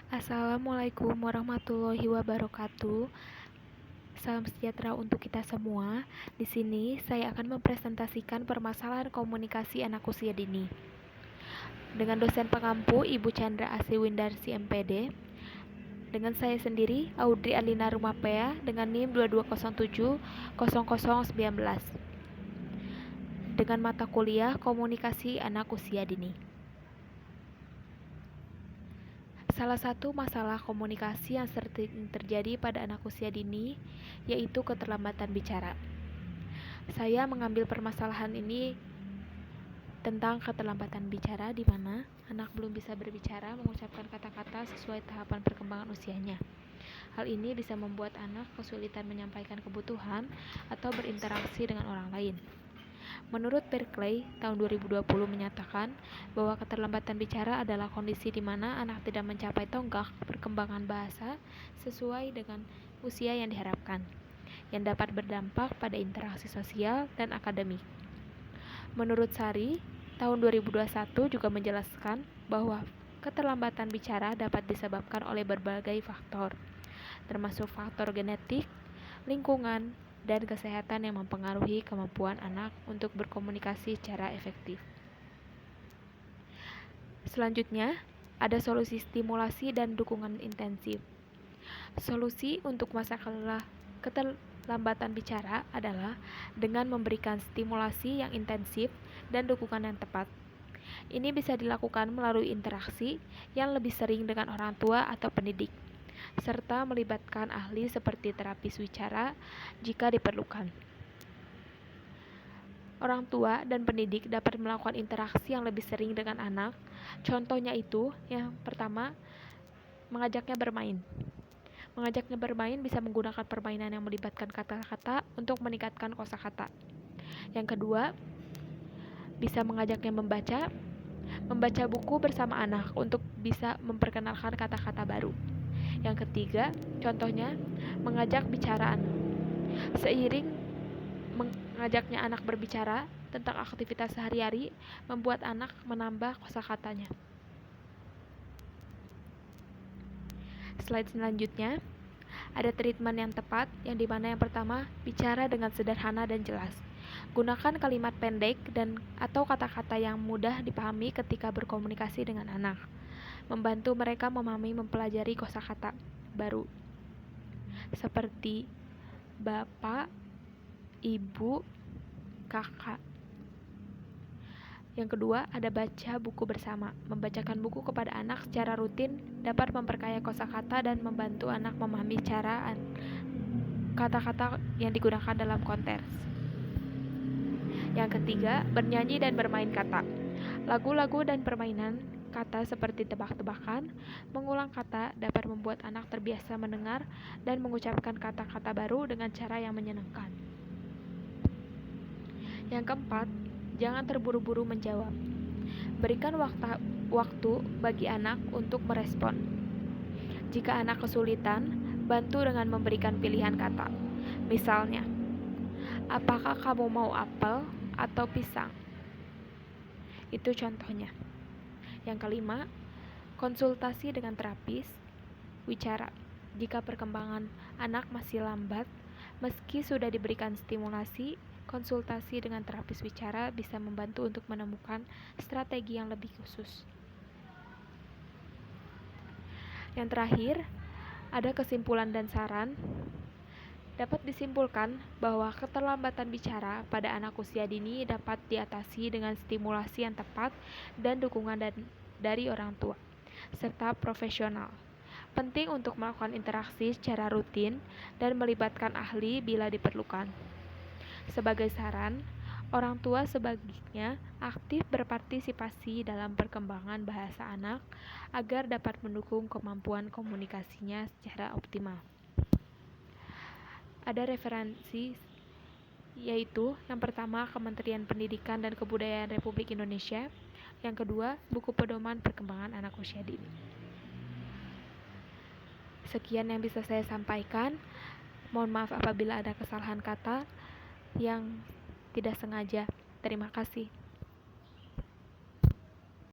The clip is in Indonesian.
Assalamualaikum warahmatullahi wabarakatuh. Salam sejahtera untuk kita semua. Di sini saya akan mempresentasikan permasalahan komunikasi anak usia dini dengan dosen pengampu Ibu Chandra Asih Windarsi MPD. Dengan saya sendiri, Audrey Alina Rumapea dengan NIM 22070019. Dengan mata kuliah Komunikasi Anak Usia Dini. Salah satu masalah komunikasi yang sering terjadi pada anak usia dini yaitu keterlambatan bicara. Saya mengambil permasalahan ini tentang keterlambatan bicara di mana anak belum bisa berbicara mengucapkan kata-kata sesuai tahapan perkembangan usianya. Hal ini bisa membuat anak kesulitan menyampaikan kebutuhan atau berinteraksi dengan orang lain. Menurut Berkeley, tahun 2020 menyatakan bahwa keterlambatan bicara adalah kondisi di mana anak tidak mencapai tonggak perkembangan bahasa sesuai dengan usia yang diharapkan, yang dapat berdampak pada interaksi sosial dan akademik. Menurut Sari, tahun 2021 juga menjelaskan bahwa keterlambatan bicara dapat disebabkan oleh berbagai faktor, termasuk faktor genetik, lingkungan, dan kesehatan yang mempengaruhi kemampuan anak untuk berkomunikasi secara efektif. Selanjutnya, ada solusi stimulasi dan dukungan intensif. Solusi untuk masalah keterlambatan bicara adalah dengan memberikan stimulasi yang intensif dan dukungan yang tepat. Ini bisa dilakukan melalui interaksi yang lebih sering dengan orang tua atau pendidik, serta melibatkan ahli seperti terapis wicara jika diperlukan. Orang tua dan pendidik dapat melakukan interaksi yang lebih sering dengan anak. Contohnya itu, yang pertama, mengajaknya bermain. Mengajaknya bermain bisa menggunakan permainan yang melibatkan kata-kata untuk meningkatkan kosakata. Yang kedua, bisa mengajaknya membaca buku bersama anak untuk bisa memperkenalkan kata-kata baru. Yang ketiga, contohnya mengajak bicara anak. Seiring mengajaknya anak berbicara tentang aktivitas sehari-hari, membuat anak menambah kosakatanya. Slide selanjutnya, ada treatment yang tepat, yang dimana yang pertama, bicara dengan sederhana dan jelas. Gunakan kalimat pendek dan atau kata-kata yang mudah dipahami ketika berkomunikasi dengan anak. Membantu mereka memahami mempelajari kosakata baru seperti bapak, ibu, kakak. Yang kedua, ada baca buku bersama. Membacakan buku kepada anak secara rutin dapat memperkaya kosakata dan membantu anak memahami cara kata-kata yang digunakan dalam konteks. Yang ketiga, bernyanyi dan bermain kata. Lagu-lagu dan permainan kata seperti tebak-tebakan, mengulang kata dapat membuat anak terbiasa mendengar dan mengucapkan kata-kata baru dengan cara yang menyenangkan. Yang keempat, jangan terburu-buru menjawab. Berikan waktu bagi anak untuk merespon. Jika anak kesulitan, bantu dengan memberikan pilihan kata. Misalnya, apakah kamu mau apel atau pisang? Itu contohnya. Yang kelima, konsultasi dengan terapis wicara. Jika perkembangan anak masih lambat, meski sudah diberikan stimulasi, konsultasi dengan terapis wicara bisa membantu untuk menemukan strategi yang lebih khusus. Yang terakhir, ada kesimpulan dan saran. Dapat disimpulkan bahwa keterlambatan bicara pada anak usia dini dapat diatasi dengan stimulasi yang tepat dan dukungan dari orang tua, serta profesional. Penting untuk melakukan interaksi secara rutin dan melibatkan ahli bila diperlukan. Sebagai saran, orang tua sebaiknya aktif berpartisipasi dalam perkembangan bahasa anak agar dapat mendukung kemampuan komunikasinya secara optimal. Ada referensi, yaitu yang pertama Kementerian Pendidikan dan Kebudayaan Republik Indonesia, yang kedua buku pedoman perkembangan anak usia dini. Sekian yang bisa saya sampaikan. Mohon maaf apabila ada kesalahan kata yang tidak sengaja. Terima kasih.